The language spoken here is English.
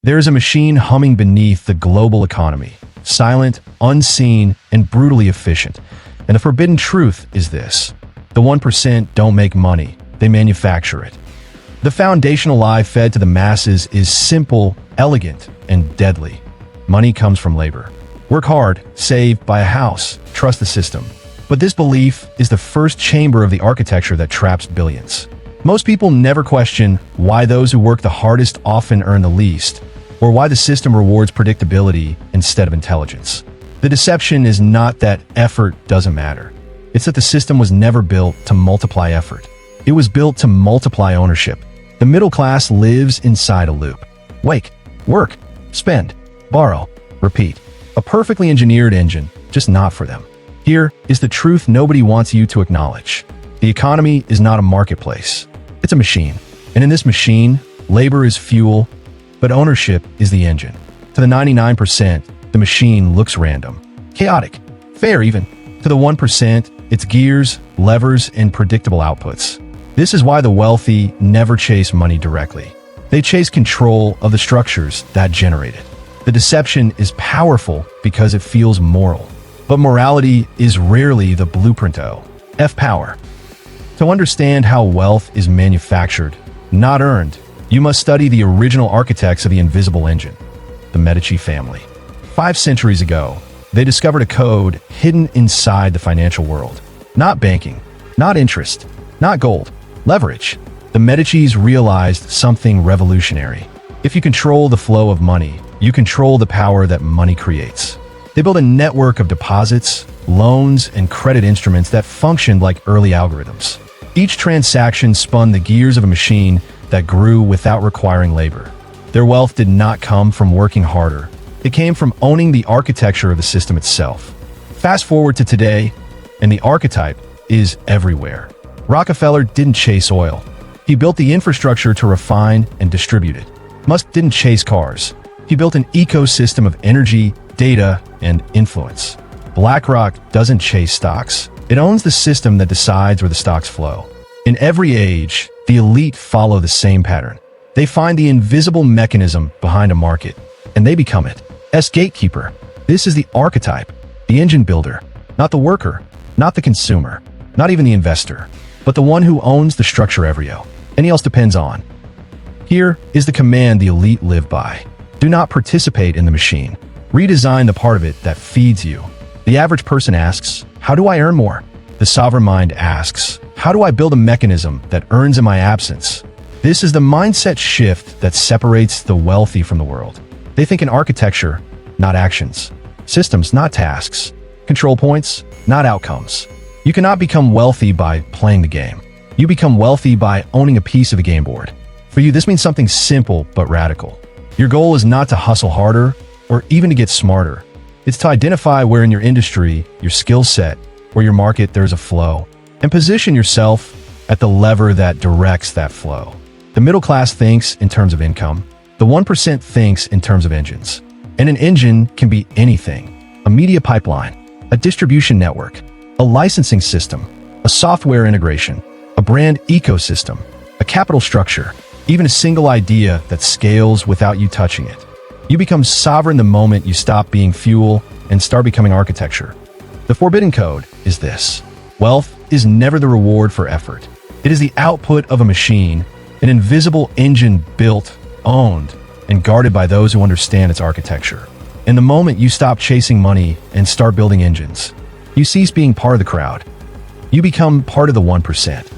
There is a machine humming beneath the global economy, silent, unseen, and brutally efficient. And the forbidden truth is this: the 1% don't make money, they manufacture it. The foundational lie fed to the masses is simple, elegant, and deadly. Money comes from labor. Work hard, save, buy a house, trust the system. But this belief is the first chamber of the architecture that traps billions. Most people never question why those who work the hardest often earn the least, or why the system rewards predictability instead of intelligence. The deception is not that effort doesn't matter. It's that the system was never built to multiply effort. It was built to multiply ownership. The middle class lives inside a loop. Wake, work, spend, borrow, repeat. A perfectly engineered engine, just not for them. Here is the truth nobody wants you to acknowledge. The economy is not a marketplace. It's a machine. And in this machine, labor is fuel, but ownership is the engine. To the 99%, the machine looks random, chaotic, fair even. To the 1%, it's gears, levers, and predictable outputs. This is why the wealthy never chase money directly. They chase control of the structures that generate it. The deception is powerful because it feels moral. But morality is rarely the blueprint of power. To understand how wealth is manufactured, not earned, you must study the original architects of the invisible engine, the Medici family. 5 centuries ago, they discovered a code hidden inside the financial world. Not banking, not interest, not gold, leverage. The Medicis realized something revolutionary. If you control the flow of money, you control the power that money creates. They built a network of deposits, loans, and credit instruments that functioned like early algorithms. Each transaction spun the gears of a machine that grew without requiring labor. Their wealth did not come from working harder. It came from owning the architecture of the system itself. Fast forward to today, and the archetype is everywhere. Rockefeller didn't chase oil. He built the infrastructure to refine and distribute it. Musk didn't chase cars. He built an ecosystem of energy, data, and influence. BlackRock doesn't chase stocks. It owns the system that decides where the stocks flow. In every age, the elite follow the same pattern. They find the invisible mechanism behind a market, and they become it. As gatekeeper, this is the archetype, the engine builder, not the worker, not the consumer, not even the investor, but the one who owns the structure everything else depends on. Here is the command the elite live by. Do not participate in the machine. Redesign the part of it that feeds you. The average person asks, how do I earn more? The sovereign mind asks, how do I build a mechanism that earns in my absence? This is the mindset shift that separates the wealthy from the world. They think in architecture, not actions. Systems, not tasks. Control points, not outcomes. You cannot become wealthy by playing the game. You become wealthy by owning a piece of the game board. For you, this means something simple but radical. Your goal is not to hustle harder or even to get smarter. It's to identify where in your industry, your skill set, or your market there's a flow, and position yourself at the lever that directs that flow. The middle class thinks in terms of income. The 1% thinks in terms of engines. And an engine can be anything: a media pipeline, a distribution network, a licensing system, a software integration, a brand ecosystem, a capital structure, even a single idea that scales without you touching it. You become sovereign the moment you stop being fuel and start becoming architecture. The forbidden code is this: wealth is never the reward for effort. It is the output of a machine, an invisible engine built, owned, and guarded by those who understand its architecture. And the moment you stop chasing money and start building engines, you cease being part of the crowd. You become part of the 1%.